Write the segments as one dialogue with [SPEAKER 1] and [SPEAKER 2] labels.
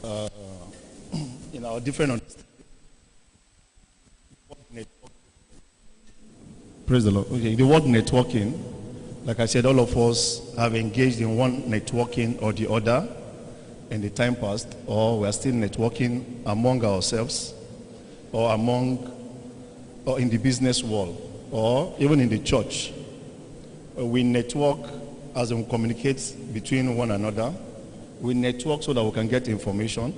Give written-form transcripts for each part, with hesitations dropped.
[SPEAKER 1] uh, in our different understanding. Praise the Lord. Okay, the word networking, like I said, all of us have engaged in one networking or the other in the time past, or we are still networking among ourselves, or in the business world, or even in the church. We network as we communicate between one another. We network so that we can get information,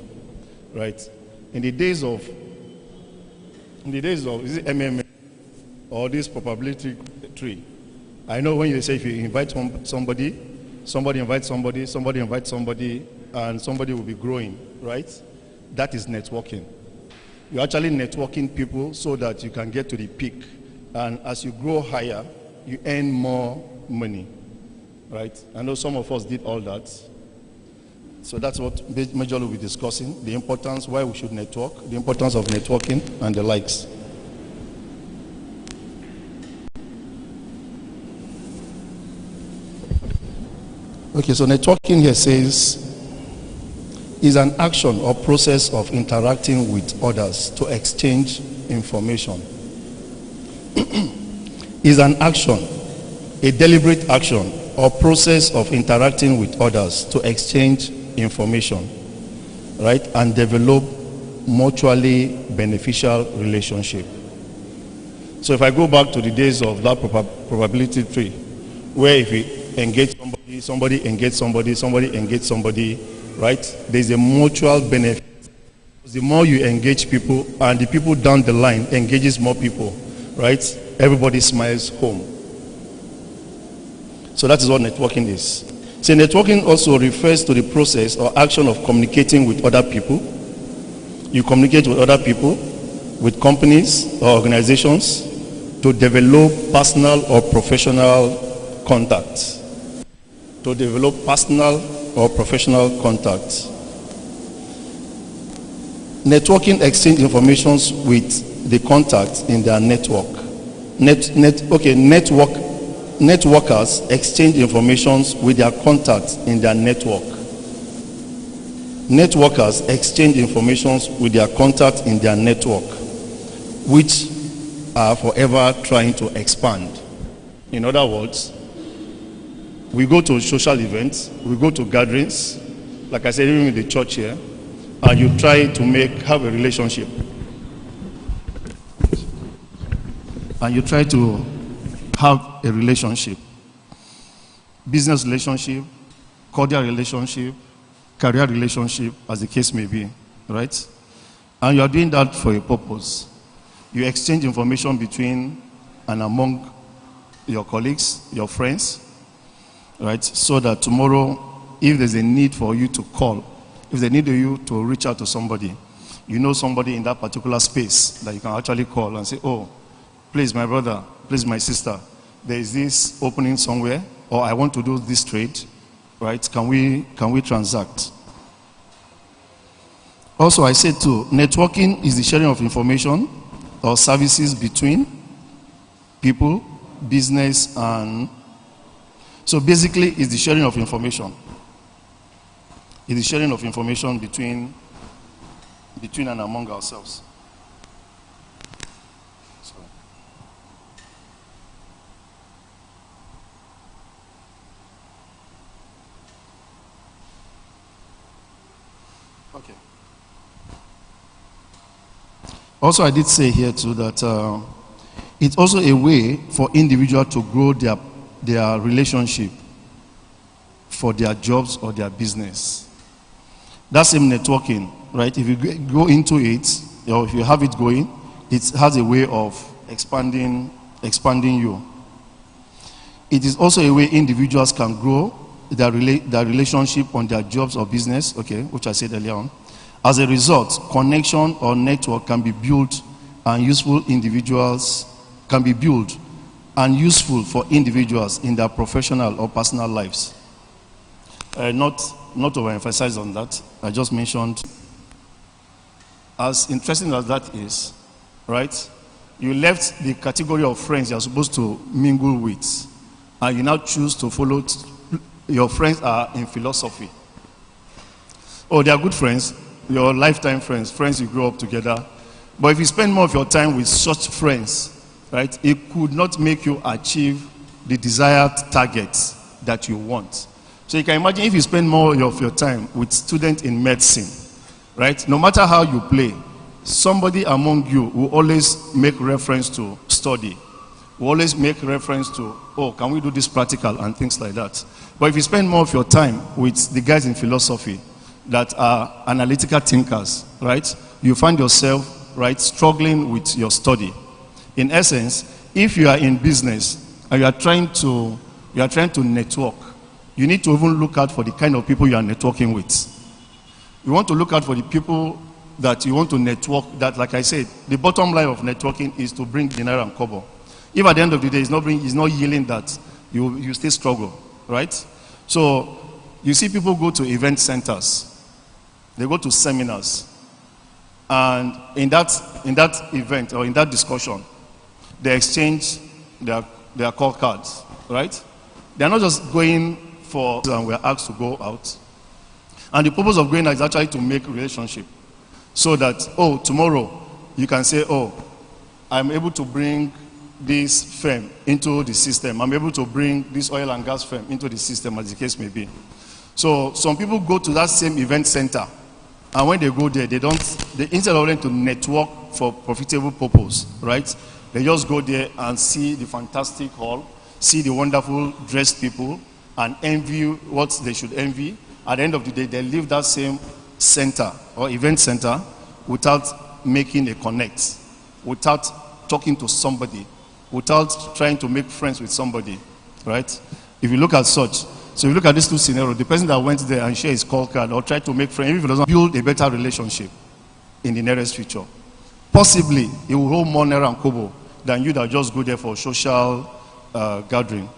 [SPEAKER 1] right? In the days of is it MMA or this probability tree? I know when you say if you invite somebody invites somebody, somebody invites somebody, and somebody will be growing, right? That is networking. You're actually networking people so that you can get to the peak. And as you grow higher, you earn more money, right? I know some of us did all that. So that's what majorly we'll be discussing, the importance, why we should network, the importance of networking, and the likes. Okay, so networking here says, is an action or process of interacting with others to exchange information. Is an action, a deliberate action or process of interacting with others to exchange information, right, and develop mutually beneficial relationship. So if I go back to the days of that probability tree, where if we engage somebody, somebody engage somebody, somebody engage somebody, right, there's a mutual benefit. The more you engage people and the people down the line engages more people, right, everybody smiles home. So that is what networking is. So networking also refers to the process or action of communicating with other people. You communicate with other people, with companies or organizations to develop personal or professional contacts. To develop personal or professional contacts. Networking exchange information with the contacts in their network. Networkers exchange information with their contacts in their network. Networkers exchange information with their contacts in their network, which are forever trying to expand. In other words, we go to social events, we go to gatherings, like I said, even in the church here, and you try to have a relationship. And you try to have a relationship, business relationship, cordial relationship, career relationship, as the case may be, right? And you are doing that for a purpose. You exchange information between and among your colleagues, your friends, right? So that tomorrow, if there's a need for you to call, if they need you to reach out to somebody, you know somebody in that particular space that you can actually call and say, oh, please, my brother, please, my sister, there is this opening somewhere, or I want to do this trade, right? Can we transact? Also, I said too, networking is the sharing of information or services between people, business, and so basically it's the sharing of information. It's the sharing of information between and among ourselves. Okay. Also, I did say here too that it's also a way for individuals to grow their relationship for their jobs or their business. That's same networking, right? If you go into it, or if you have it going, it has a way of expanding you. It is also a way individuals can grow their relationship on their jobs or business, okay, which I said earlier on. As a result, connection or network can be built and useful for individuals in their professional or personal lives. Not to overemphasize on that, I just mentioned, as interesting as that is, right? You left the category of friends you're supposed to mingle with, and you now choose to follow your friends are in philosophy. Oh, they are good friends. your lifetime friends, friends you grow up together. But if you spend more of your time with such friends, right, it could not make you achieve the desired targets that you want. So you can imagine if you spend more of your time with students in medicine, right, no matter how you play, somebody among you will always make reference to study, will always make reference to, oh, can we do this practical and things like that. But if you spend more of your time with the guys in philosophy that are analytical thinkers, right, you find yourself, right, struggling with your study. In essence, if you are in business and you are trying to network, you need to even look out for the kind of people you are networking with. You want to look out for the people that you want to network, that, like I said, the bottom line of networking is to bring dinar and kobo. If at the end of the day it's not yielding that, you still struggle, right? So you see people go to event centers, they go to seminars, and in that event or in that discussion, they exchange their call cards, right? They're not just going for, and we're asked to go out. And the purpose of going out is actually to make relationship. So that, oh, tomorrow you can say, oh, I'm able to bring this firm into the system. I'm able to bring this oil and gas firm into the system, as the case may be. So some people go to that same event center, and when they go there, instead of them to network for profitable purpose, right? They just go there and see the fantastic hall, see the wonderful dressed people, and envy what they should envy. At the end of the day, they leave that same center or event center without making a connect, without talking to somebody, without trying to make friends with somebody, right? If you look at such, so if you look at these two scenarios, the person that went there and shared his call card or tried to make friends, if he doesn't build a better relationship in the nearest future, possibly he will hold more naira and kobo than you that just go there for social gathering.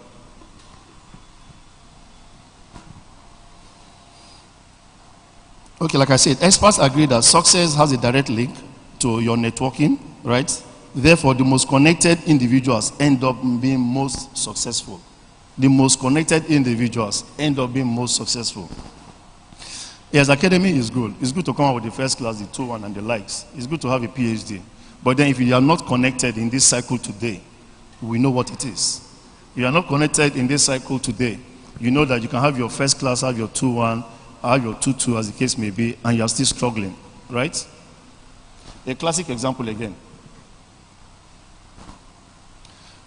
[SPEAKER 1] Okay, like I said, experts agree that success has a direct link to your networking, right? Therefore, the most connected individuals end up being most successful. The most connected individuals end up being most successful. Yes, academy is good. It's good to come out with the first class, the 2-1 and the likes. It's good to have a PhD. But then if you are not connected in this cycle today, we know what it is. If you are not connected in this cycle today, you know that you can have your first class, have your 2-1, have your 2-2 as the case may be, and you are still struggling, right? A classic example again.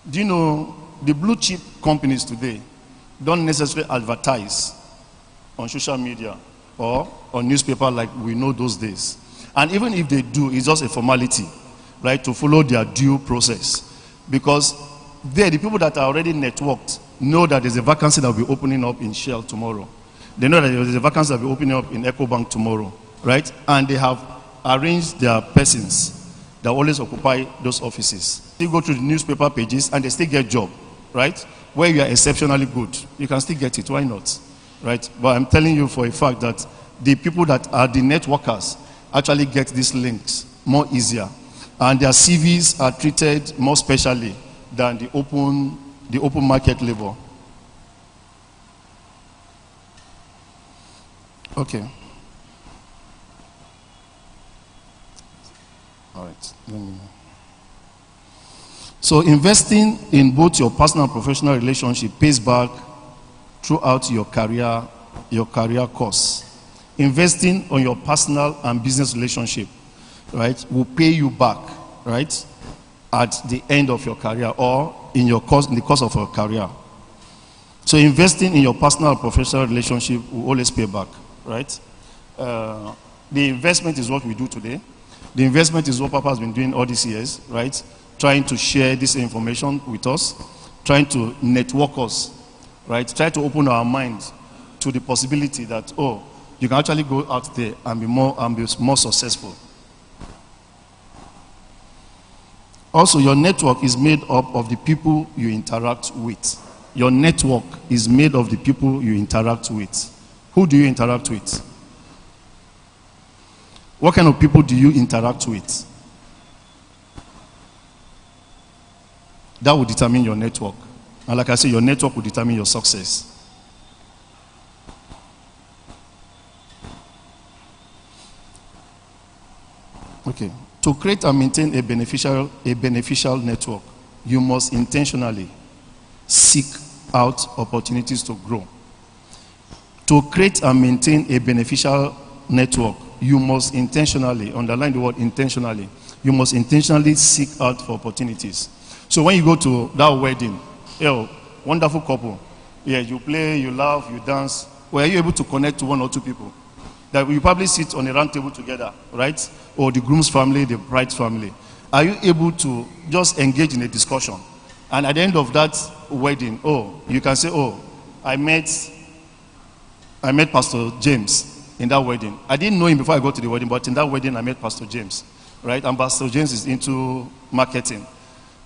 [SPEAKER 1] Do you know the blue chip companies today don't necessarily advertise on social media or on newspaper like we know those days? And even if they do, it's just a formality, right, to follow their due process. Because the people that are already networked know that there's a vacancy that will be opening up in Shell tomorrow. They know that there's a vacancy that will be opening up in EcoBank tomorrow, right? And they have arranged their persons that always occupy those offices. You go through the newspaper pages and they still get job, right? Where you are exceptionally good, you can still get it, why not? Right? But I'm telling you for a fact that the people that are the networkers actually get these links more easier. And their CVs are treated more specially than the open market labor. Okay. All right. So investing in both your personal and professional relationship pays back throughout your career course. Investing on your personal and business relationship, right, will pay you back, right, at the end of your career or in the course of your career. So investing in your personal and professional relationship will always pay back, right? The investment is what we do today. The investment is what Papa has been doing all these years, right? Trying to share this information with us, trying to network us, right? Try to open our minds to the possibility that, oh, you can actually go out there and be more successful. Also, your network is made up of the people you interact with. Your network is made of the people you interact with. Who do you interact with? What kind of people do you interact with? That will determine your network. And like I said, your network will determine your success. Okay. To create and maintain a beneficial network, you must intentionally seek out opportunities to grow. To create and maintain a beneficial network, you must intentionally, underline the word intentionally, you must intentionally seek out for opportunities. So when you go to that wedding, wonderful couple, yeah, you play, you laugh, you dance, were you able to connect to one or two people? That you probably sit on a round table together, right? Or the groom's family, the bride's family. Are you able to just engage in a discussion? And at the end of that wedding, you can say, I met Pastor James in that wedding. I didn't know him before I got to the wedding, but in that wedding I met Pastor James, right? And Pastor James is into marketing,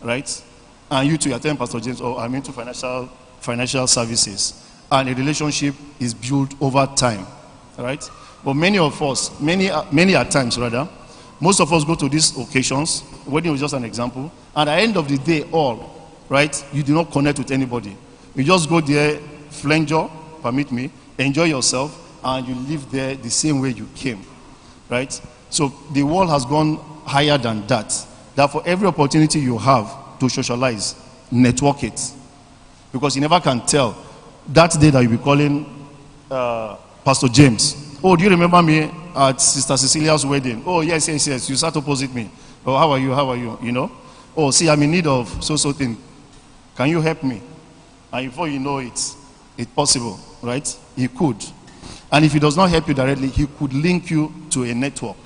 [SPEAKER 1] right? And you too, you're telling Pastor James, I'm into financial services. And a relationship is built over time, right? But many of us, many at times rather, most of us go to these occasions, wedding was just an example, and at the end of the day, right, you do not connect with anybody. You just go there, flanger, permit me, enjoy yourself, and you live there the same way you came, right? So the world has gone higher than that. Therefore, every opportunity you have to socialize, network it. Because you never can tell that day that you'll be calling Pastor James. Do you remember me at Sister Cecilia's wedding? Yes. You sat opposite me. How are you? You know? See, I'm in need of so thing. Can you help me? And before you know it, it's possible, right? He could. And if he does not help you directly, he could link you to a network.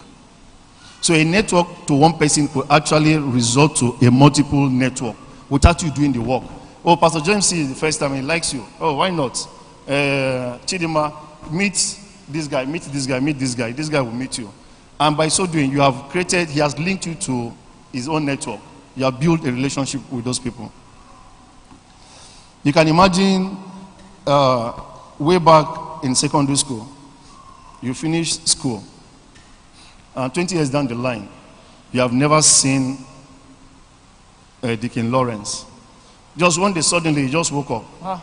[SPEAKER 1] So a network to one person could actually result to a multiple network without you doing the work. Pastor James sees the first time, he likes you. Why not? Chidima, meet this guy, meet this guy, meet this guy. This guy will meet you. And by so doing, you have created, he has linked you to his own network. You have built a relationship with those people. You can imagine way back in secondary school, you finish school, and 20 years down the line, you have never seen Deacon Lawrence. Just one day, suddenly, you just woke up.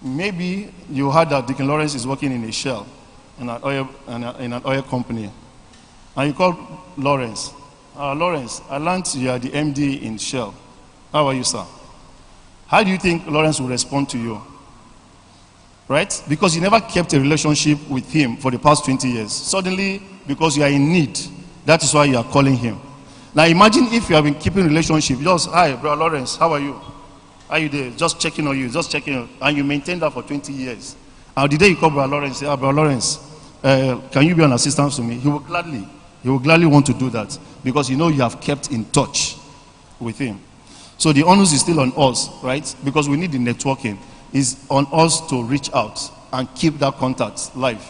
[SPEAKER 1] Maybe you heard that Deacon Lawrence is working in a shell, in an oil company. And you call Lawrence. Lawrence, I learned you are the MD in Shell. How are you, sir? How do you think Lawrence will respond to you? Right? Because you never kept a relationship with him for the past 20 years. Suddenly, because you are in need, that is why you are calling him. Now imagine if you have been keeping relationship, just, hi, Brother Lawrence, how are you? How are you there? Just checking on you, and you maintain that for 20 years. And the day you call Brother Lawrence, say, Brother Lawrence, can you be an assistant to me? He will gladly want to do that, because you know you have kept in touch with him. So the onus is still on us, right? Because we need the networking. It's on us to reach out and keep that contact live,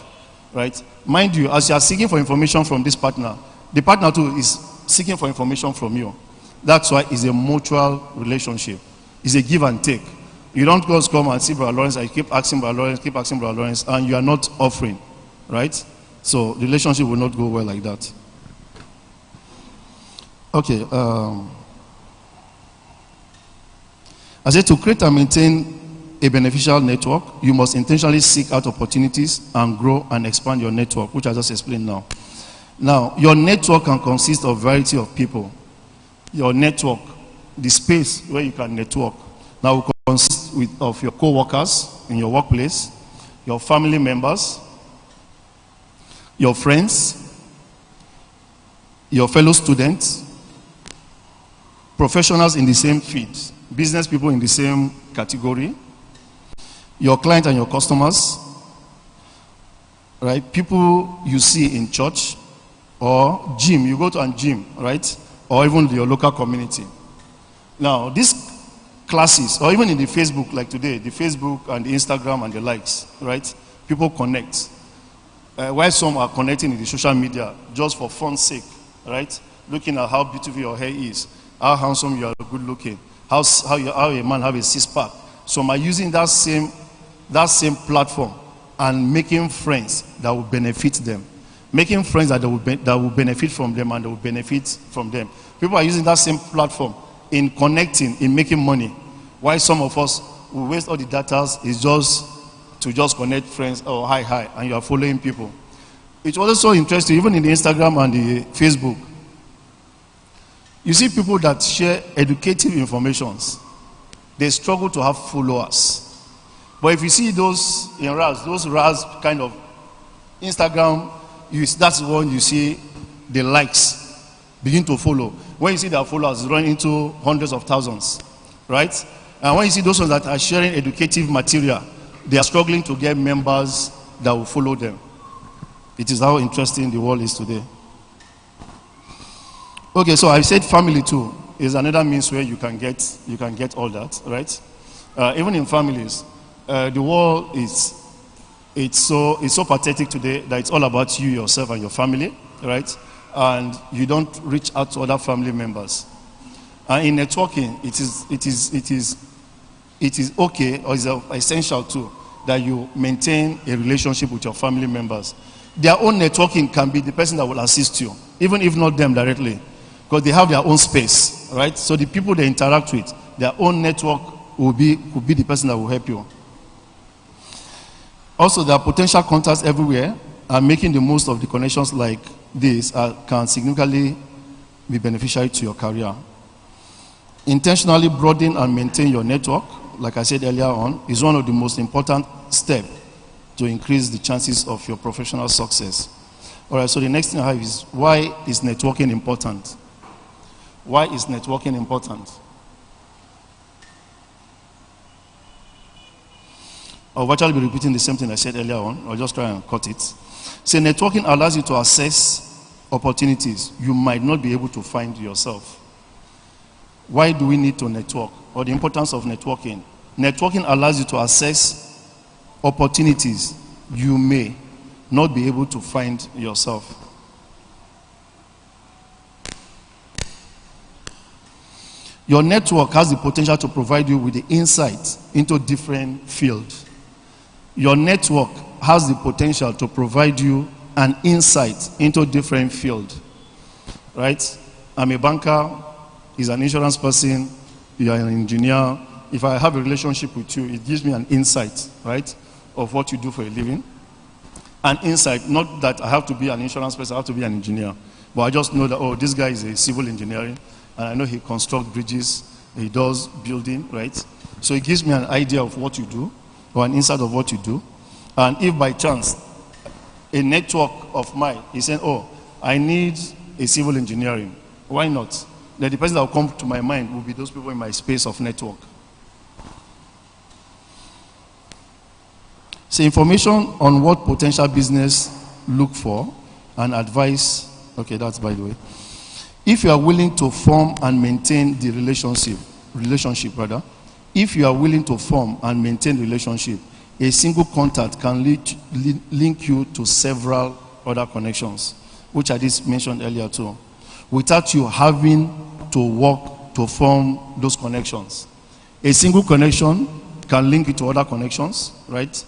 [SPEAKER 1] right? Mind you, as you are seeking for information from this partner, the partner too is seeking for information from you. That's why it's a mutual relationship. It's a give and take. You don't just come and see Brother Lawrence and you keep asking Brother Lawrence, and you are not offering, right? So the relationship will not go well like that. Okay. I said to create and maintain a beneficial network, you must intentionally seek out opportunities and grow and expand your network, which I just explained now. Now, your network can consist of a variety of people. Your network, the space where you can network, now will consist of your co-workers in your workplace, your family members, your friends, your fellow students, professionals in the same field, business people in the same category, your clients and your customers, right? People you see in church or gym, you go to a gym, right? Or even your local community. Now, these classes, or even in the Facebook, like today, the Facebook and the Instagram and the likes, right? People connect. While some are connecting in the social media just for fun's sake, right? Looking at how beautiful your hair is, how handsome you are, good looking, how a man have a six-pack. Some are using that same platform and making friends that will benefit them. Making friends that will benefit from them and that will benefit from them. People are using that same platform in connecting, in making money. While some of us will waste all the data is just to connect friends, hi, and you are following people. It was so interesting, even in the Instagram and the Facebook. You see people that share educative informations, they struggle to have followers. But if you see those in RAS, those RAS kind of Instagram, that's when you see the likes begin to follow. When you see their followers run into hundreds of thousands, right? And when you see those ones that are sharing educative material, they are struggling to get members that will follow them. It is how interesting the world is today. Okay, so I said family too is another means where you can get all that, right? Even in families, the world it's so pathetic today that it's all about you, yourself, and your family, right? And you don't reach out to other family members. And in networking, it is okay, or is essential too, that you maintain a relationship with your family members. Their own networking can be the person that will assist you, even if not them directly, because they have their own space, right? So the people they interact with, their own network could be the person that will help you. Also, there are potential contacts everywhere, and making the most of the connections like this can significantly be beneficial to your career. Intentionally broaden and maintain your network, like I said earlier on, is one of the most important steps to increase the chances of your professional success. All right, so the next thing I have is, why is networking important? Why is networking important? I'll actually be repeating the same thing I said earlier on. I'll just try and cut it. So networking allows you to access opportunities you might not be able to find yourself. Why do we need to network? Or the importance of networking? Networking allows you to access opportunities you may not be able to find yourself. Your network has the potential to provide you with the insight into different fields. Your network has the potential to provide you an insight into different fields. Right? I'm a banker, he's an insurance person, you are an engineer. If I have a relationship with you, it gives me an insight, right, of what you do for a living. An insight, not that I have to be an insurance person, I have to be an engineer. But I just know that, oh, this guy is a civil engineering, and I know he constructs bridges, he does building, right? So it gives me an idea of what you do, or an insight of what you do. And if by chance, a network of mine is saying, oh, I need a civil engineering, why not? Then the person that will come to my mind will be those people in my space of network. So information on what potential business look for and advice, okay, that's by the way. If you are willing to form and maintain the relationship, if you are willing to form and maintain relationship, a single contact can link you to several other connections, which I just mentioned earlier too, without you having to work to form those connections. A single connection can link you to other connections, right?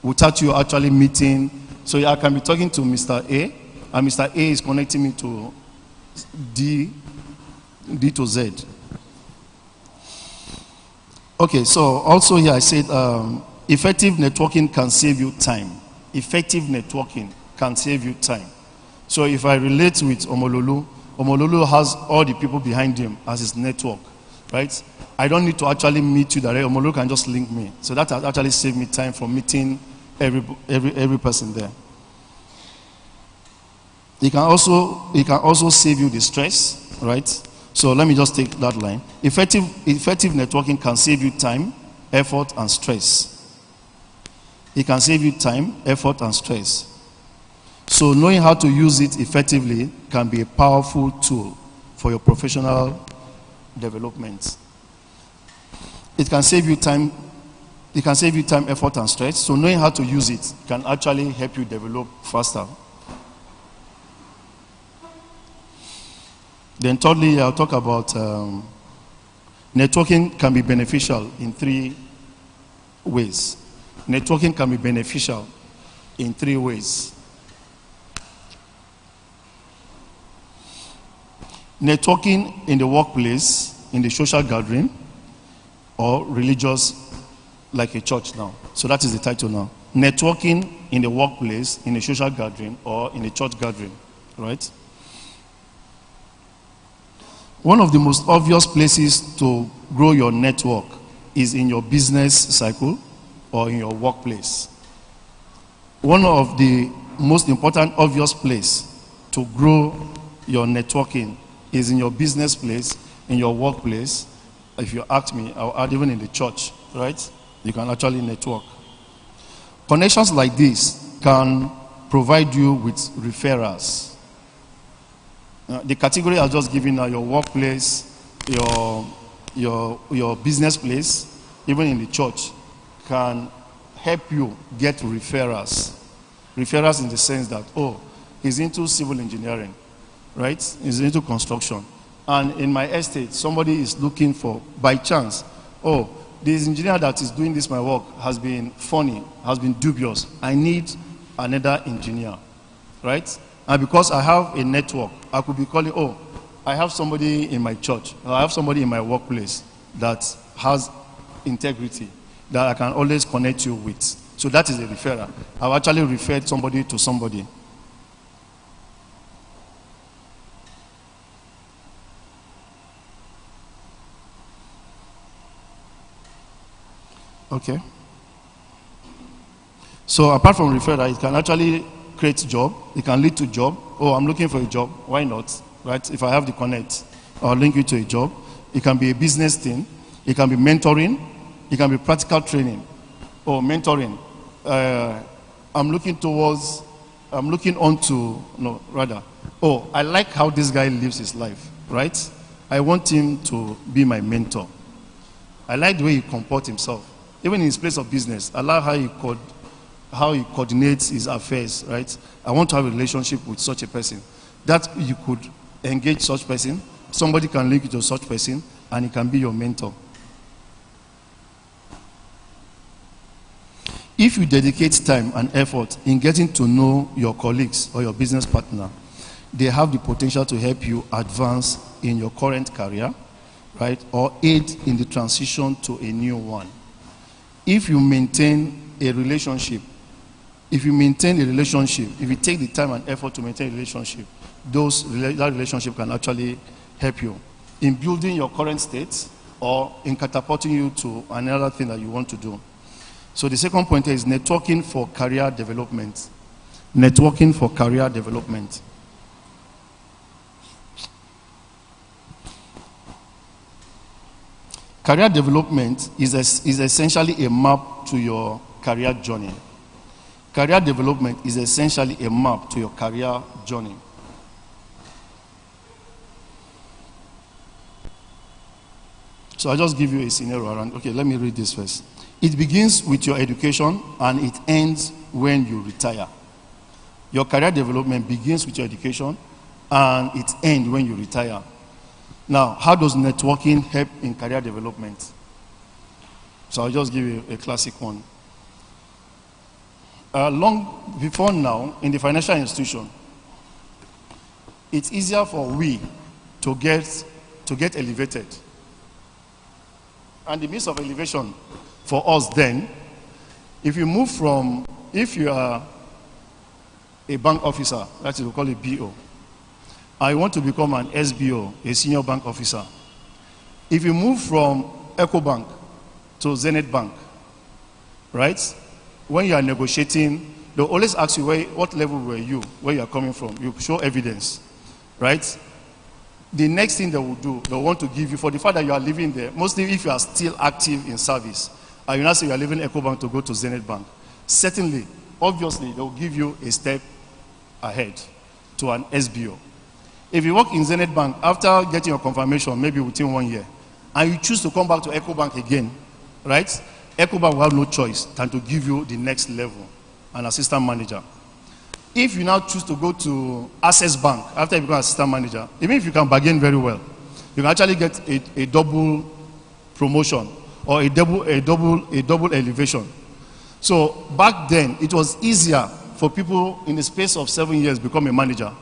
[SPEAKER 1] Without you actually meeting. So I can be talking to Mr. A, and Mr. A is connecting me to D to Z. Okay, so also here I said effective networking can save you time. Effective networking can save you time. So if I relate with Omololu, Omololu has all the people behind him as his network, right? I don't need to actually meet you directly. Omololu can just link me. So that has actually saved me time from meeting every person there. It can also save you the stress, right? So let me just take that line. Effective networking can save you time, effort, and stress. It can save you time, effort, and stress. So knowing how to use it effectively can be a powerful tool for your professional development. It can save you time, effort, and stress. So knowing how to use it can actually help you develop faster. Then thirdly, I'll talk about networking can be beneficial in 3 ways. Networking can be beneficial in 3 ways. Networking in the workplace, in the social gathering, or religious, like a church now. So that is the title now. networking in the workplace, in a social gathering, or in a church gathering, right? One of the most obvious places to grow your network is in your business cycle or in your workplace. One of the most important obvious place to grow your networking is in your business place, in your workplace. If you ask me, I'll add even in the church, right? You can actually network. Connections like this can provide you with referrals. The category I've just given are your workplace, your business place, even in the church, can help you get referrals. Referrals in the sense that, oh, he's into civil engineering, right? He's into construction. And in my estate, somebody is looking for, by chance, oh, this engineer that is doing this, my work, has been funny, has been dubious. I need another engineer, right? And because I have a network, I could be calling, oh, I have somebody in my church, or I have somebody in my workplace that has integrity, that I can always connect you with. So that is a referral. I've actually referred somebody to somebody. Okay. So apart from referral, it can actually create job. It can lead to job. Oh, I'm looking for a job. Why not? Right? If I have the connect, I'll link you to a job. It can be a business thing. It can be mentoring. It can be practical training. Or mentoring. I'm looking onto, no, rather. Oh, I like how this guy lives his life, right? I want him to be my mentor. I like the way he comports himself. Even in his place of business, I like how he coordinates his affairs, right? I want to have a relationship with such a person. That you could engage such person, somebody can link you to such person, and he can be your mentor. If you dedicate time and effort in getting to know your colleagues or your business partner, they have the potential to help you advance in your current career, right? Or aid in the transition to a new one. If you maintain a relationship, if you take the time and effort to maintain a relationship, that relationship can actually help you in building your current state or in catapulting you to another thing that you want to do. So the second point is networking for career development. Networking for career development. Career development is essentially a map to your career journey. Career development is essentially a map to your career journey. So I'll just give you a scenario around. Okay, let me read this first. It begins with your education and it ends when you retire. Your career development begins with your education and it ends when you retire. Now, how does networking help in career development? So I'll just give you a classic one. Long before now, in the financial institution, it's easier for we to get elevated. And the means of elevation for us then, if you are a bank officer, that is, we call it BO, I want to become an SBO, a senior bank officer. If you move from EcoBank to Zenith Bank, right? When you are negotiating, they'll always ask you, what level were you, where you are coming from. You show evidence, right? The next thing they will do, they'll want to give you, for the fact that you are living there, mostly if you are still active in service, and you now say you are leaving EcoBank to go to Zenith Bank, certainly, obviously, they'll give you a step ahead to an SBO. If you work in Zenith Bank, after getting your confirmation, maybe within 1 year, and you choose to come back to EcoBank again, right? EcoBank will have no choice than to give you the next level, an assistant manager. If you now choose to go to Access Bank after you become assistant manager, even if you can bargain very well, you can actually get a double promotion or a double elevation. So back then, it was easier for people in the space of 7 years become a manager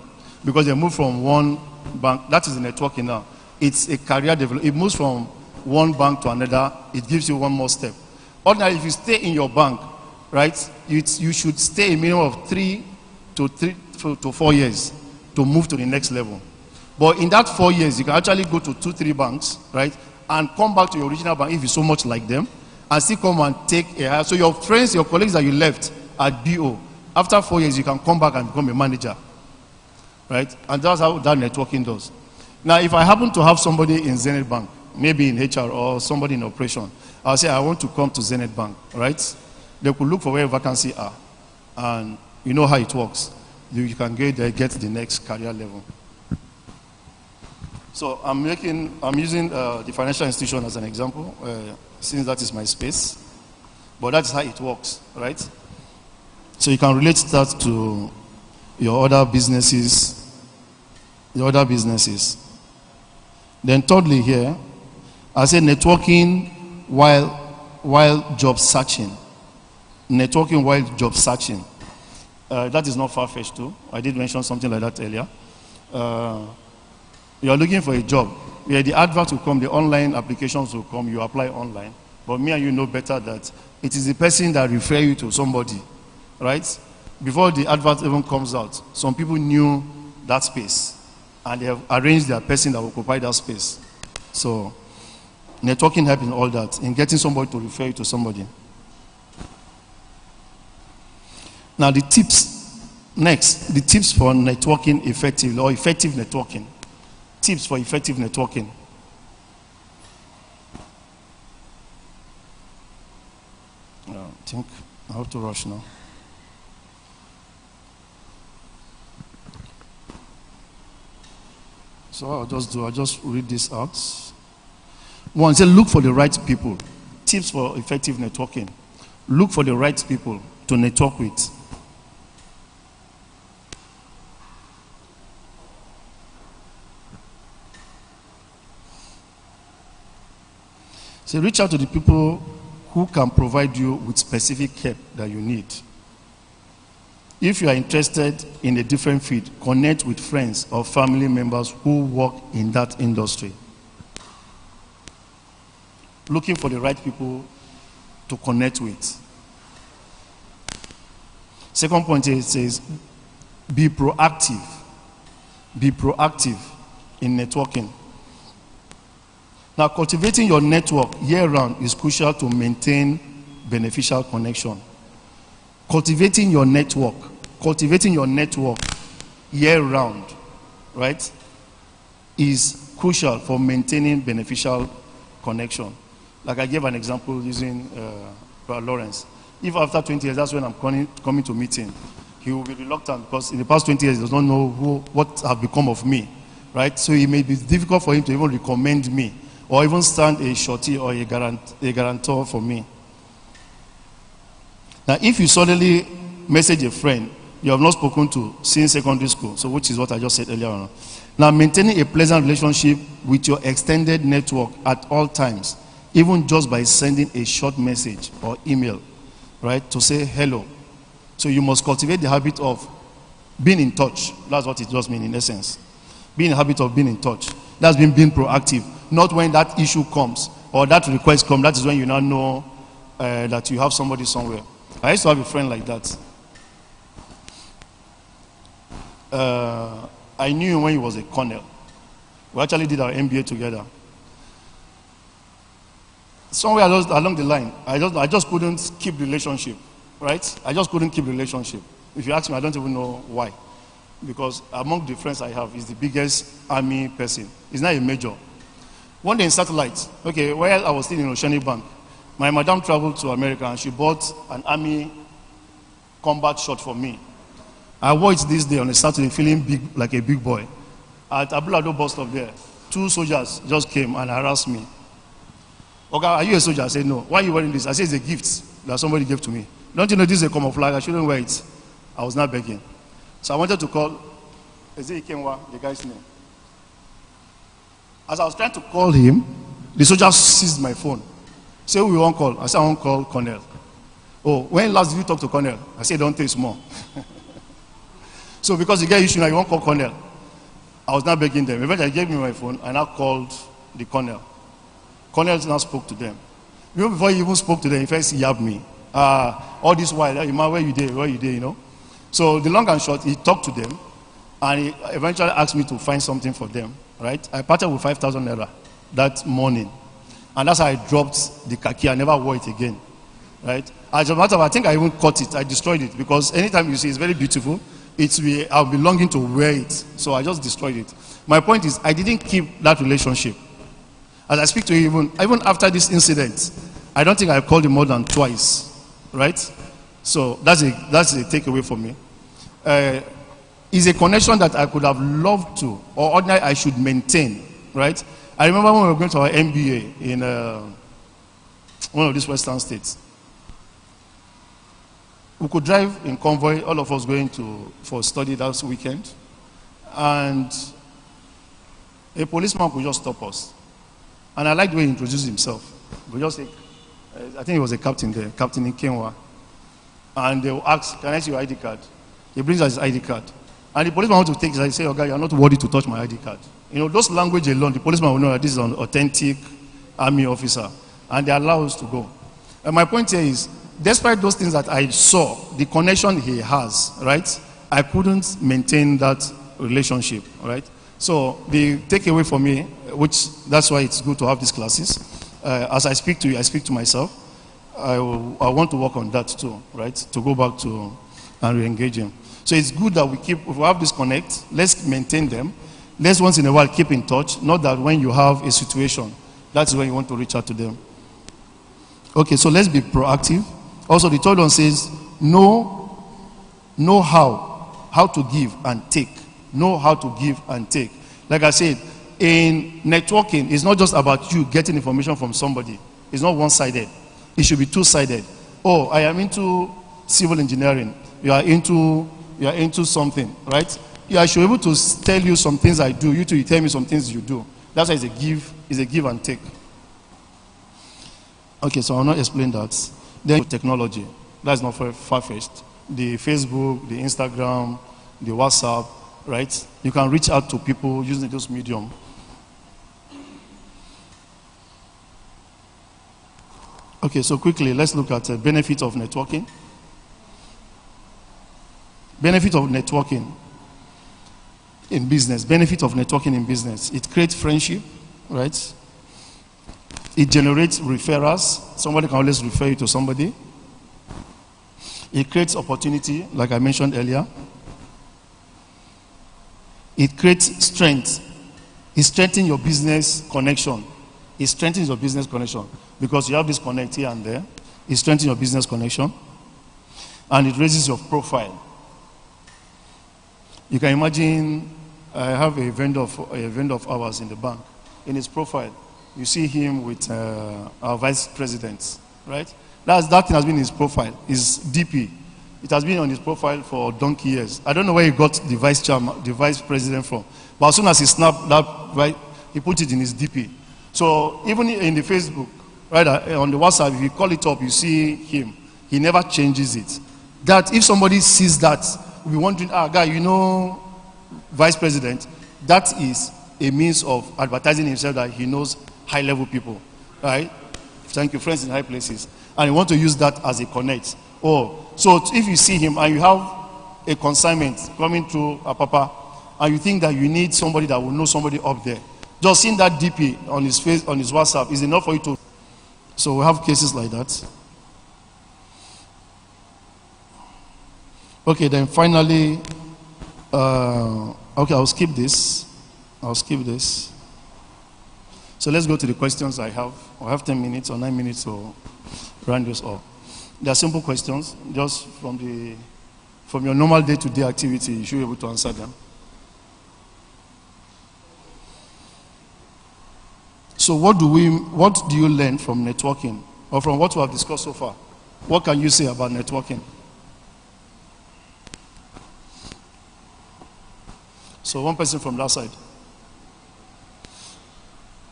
[SPEAKER 1] because they move from one bank. That is the networking now. It's a career development. It moves from one bank to another. It gives you one more step. Ordinarily, if you stay in your bank, right? You should stay a minimum of 3 to 4 years to move to the next level. But in that 4 years, you can actually go to 2-3 banks, right? And come back to your original bank if you so much like them, and still come and take a higher. So your friends, your colleagues that you left at BO, after 4 years, you can come back and become a manager, right? And that's how that networking does. Now, if I happen to have somebody in Zenith Bank, maybe in HR or somebody in operation, I'll say, I want to come to Zenith Bank, right? They could look for where vacancies are, and you know how it works. You can get there, get to the next career level. So I'm using the financial institution as an example, since that is my space. But that's how it works, right? So you can relate that to your other businesses. Then thirdly here, I say networking while job searching. Networking while job searching. That is not far-fetched too. I did mention something like that earlier. You are looking for a job. Yeah, the advert will come, the online applications will come, you apply online. But me and you know better that it is the person that refers you to somebody, right? Before the advert even comes out, some people knew that space, and they have arranged their person that will occupy that space. So networking helps in all that, in getting somebody to refer you to somebody. Now the tips, next, the tips for networking effectively, or effective networking. Tips for effective networking. I think I have to rush now. So I'll just read this out. One, say look for the right people. Tips for effective networking. Look for the right people to network with. So reach out to the people who can provide you with specific help that you need. If you are interested in a different field, connect with friends or family members who work in that industry. Looking for the right people to connect with. Second point is, it says, be proactive. Be proactive in networking. Now, cultivating your network year-round is crucial to maintain beneficial connection. Cultivating your network year-round, right, is crucial for maintaining beneficial connection. Like I gave an example using Lawrence. If after 20 years, that's when I'm coming to meet him, he will be reluctant because in the past 20 years, he does not know what have become of me, right? So it may be difficult for him to even recommend me, or even stand a surety or a guarantor for me. Now, if you suddenly message a friend you have not spoken to since secondary school, so which is what I just said earlier on. Now, maintaining a pleasant relationship with your extended network at all times, even just by sending a short message or email, right, to say hello. So you must cultivate the habit of being in touch. That's what it just means in essence. Being in the habit of being in touch. That's being proactive. Not when that issue comes or that request comes, that is when you now know that you have somebody somewhere. I used to have a friend like that. I knew him when he was a colonel. We actually did our MBA together. Somewhere along the line, I just couldn't keep the relationship, right? I just couldn't keep the relationship. If you ask me, I don't even know why. Because among the friends I have, he's the biggest army person. He's not a major. One day in satellite, okay, while I was still in Zenith Bank, my madam traveled to America and she bought an army combat shot for me. I wore it this day on a Saturday, feeling big, like a big boy. At Abulado bus stop there, 2 soldiers just came and harassed me. Okay, are you a soldier? I said, no. Why are you wearing this? I said, it's a gift that somebody gave to me. Don't you know this is a camouflage? I shouldn't wear it. I was not begging. So I wanted to call, is it Ikenwa, the guy's name? As I was trying to call him, the soldier seized my phone. Say, who you want to call? I said, I want to call Colonel. Oh, when last did you talk to Colonel? I said, don't taste more. So because the guy issue now, you won't call Colonel. I was not begging them. Eventually, I gave me my phone and I called the Colonel. Colonel now spoke to them. Even before he even spoke to them, he first yabbed me. All this while, hey, man, where you there, you know? So the long and short, he talked to them, and he eventually asked me to find something for them, right? I parted with 5,000 naira that morning, and that's how I dropped the khaki. I never wore it again, right? As a matter of fact, I think I even cut it. I destroyed it, because anytime you see it's very beautiful, I'll be longing to wear it, so I just destroyed it. My point is, I didn't keep that relationship. As I speak to you, even after this incident, I don't think I called him more than twice, right? So that's a takeaway for me. It's a connection that I could have loved to, or ordinarily I should maintain, right? I remember when we were going to our MBA in one of these Western states. We could drive in convoy, all of us going for study that weekend, and a policeman could just stop us. And I liked the way he introduced himself. We just say, I think he was a captain there, Captain in Kenwa. And they will ask, can I see your ID card? He brings us his ID card. And the policeman wants to take it. I say, oh, guy, you're not worthy to touch my ID card. You know, those language alone, the policeman will know that this is an authentic army officer. And they allow us to go. And my point here is, despite those things that I saw, the connection he has, right? I couldn't maintain that relationship, right? So the takeaway for me, which that's why it's good to have these classes, as I speak to you, I speak to myself. I want to work on that too, right? To go back to and re-engage him. So it's good that if we have this connect, let's maintain them. Let's once in a while keep in touch. Not that when you have a situation, that's when you want to reach out to them. Okay, so let's be proactive. Also, the third one says, know how to give and take. Know how to give and take. Like I said, in networking, it's not just about you getting information from somebody. It's not one-sided. It should be two-sided. Oh, I am into civil engineering. You are into something, right? Yeah, I should be able to tell you some things I do. You too, you tell me some things you do. That's why it's a give and take. Okay, so I'll not explain that. Then technology. That's not far-fetched. The Facebook, the Instagram, the WhatsApp, right? You can reach out to people using those medium. Okay, so quickly, let's look at the benefit of networking. Benefit of networking in business. Benefit of networking in business. It creates friendship, right? It generates referrals. Somebody can always refer you to somebody. It creates opportunity, like I mentioned earlier. It creates strength. It strengthens your business connection. It strengthens your business connection because you have this connect here and there. It strengthens your business connection. And it raises your profile. You can imagine, I have a vendor of ours in the bank. In his profile, you see him with our vice president, right? That thing has been in his profile, his DP. It has been on his profile for donkey years. I don't know where he got the vice president from. But as soon as he snapped that, right, he put it in his DP. So even in the Facebook, right, on the WhatsApp, if you call it up, you see him. He never changes it. That if somebody sees that, we'll be wondering, guy, you know, vice president, that is a means of advertising himself that he knows high-level people, right? Thank you, friends in high places. And you want to use that as a connect. Oh, so if you see him and you have a consignment coming through a papa, and you think that you need somebody that will know somebody up there, just seeing that DP on his face, on his WhatsApp, is enough for you to. So we have cases like that. Okay, then finally, okay, I'll skip this. So let's go to the questions I have. I have 10 minutes or 9 minutes to round this up. They are simple questions, just from your normal day-to-day activity, you should be able to answer them. So what do you learn from networking, or from what we have discussed so far? What can you say about networking? So one person from that side.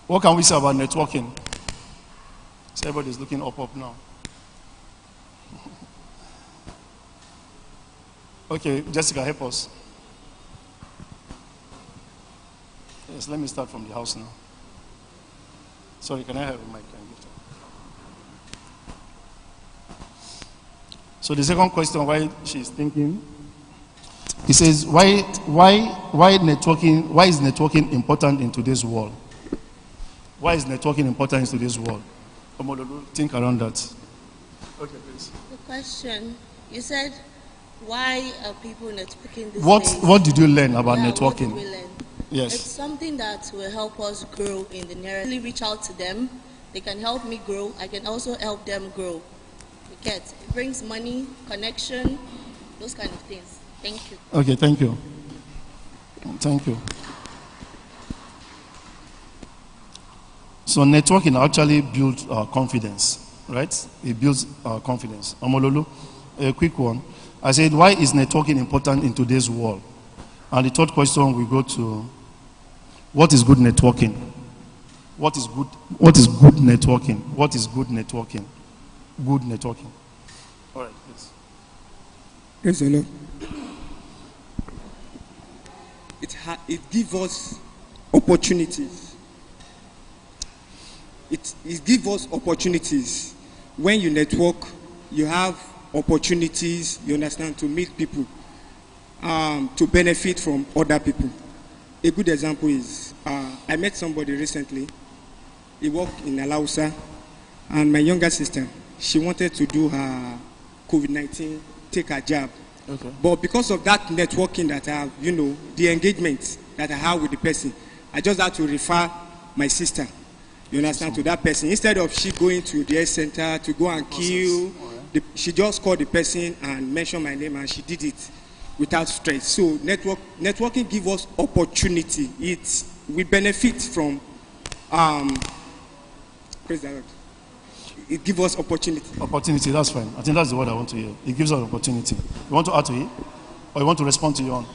[SPEAKER 1] What can we say about networking? So everybody's looking up now. Okay, Jessica, help us. Yes, let me start from the house now. Sorry, can I have a mic? So the second question, why she's thinking, he says, why is networking important in today's world? Why is networking important in today's world? Omololu, think around that. Okay, please.
[SPEAKER 2] The question, you said, why are people networking this
[SPEAKER 1] What did you learn about networking?
[SPEAKER 2] What did we learn?
[SPEAKER 1] Yes.
[SPEAKER 2] It's something that will help us grow in the near. Really reach out to them. They can help me grow. I can also help them grow. You get it brings money, connection, those kind of things. Thank you.
[SPEAKER 1] Okay, thank you. Thank you. So networking actually builds confidence, right? It builds confidence. Omololu, a quick one. I said, why is networking important in today's world? And the third question we go to, what is good networking? What is good networking? What is good networking? Good networking. All right, please.
[SPEAKER 3] Praise the Lord. It gives us opportunities. It gives us opportunities. When you network, you have opportunities, you understand, to meet people, to benefit from other people. A good example is, I met somebody recently. He worked in Alausa, and my younger sister, she wanted to do her COVID-19, take her jab.
[SPEAKER 1] Okay.
[SPEAKER 3] But because of that networking that I have, you know, the engagement that I have with the person, I just had to refer my sister, you understand, to that person. Instead of she going to the health center to go and queue, she just called the person and mentioned my name, and she did it without stress. So networking gives us opportunity. We benefit from, praise the Lord. It gives us opportunity.
[SPEAKER 1] Opportunity, that's fine. I think that's the word I want to hear. It gives us opportunity. You want to add to it? Or you want to respond to your own?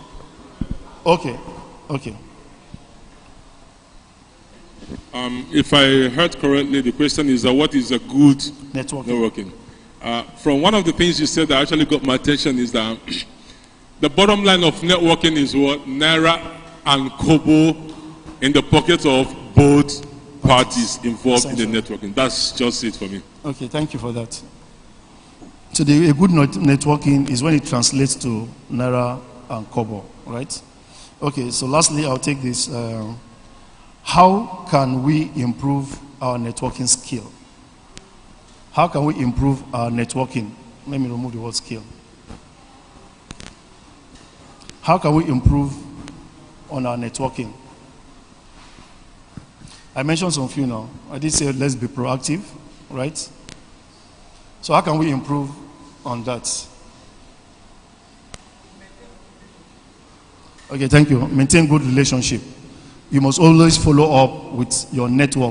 [SPEAKER 1] Okay. Okay.
[SPEAKER 4] If I heard correctly, the question is what is a good
[SPEAKER 1] Networking.
[SPEAKER 4] From one of the things you said that actually got my attention is that the bottom line of networking is what? Naira and Kobo in the pockets of both parties involved in the networking. That's just it for me.
[SPEAKER 1] Okay, thank you for that. So a good networking is when it translates to Naira and Kobo, right? Okay, so lastly, I'll take this. How can we improve our networking skill? How can we improve our networking? Let me remove the word skill. How can we improve on our networking? I mentioned some few now. I did say let's be proactive, right? So how can we improve on that? Okay, thank you. Maintain good relationship. You must always follow up with your network.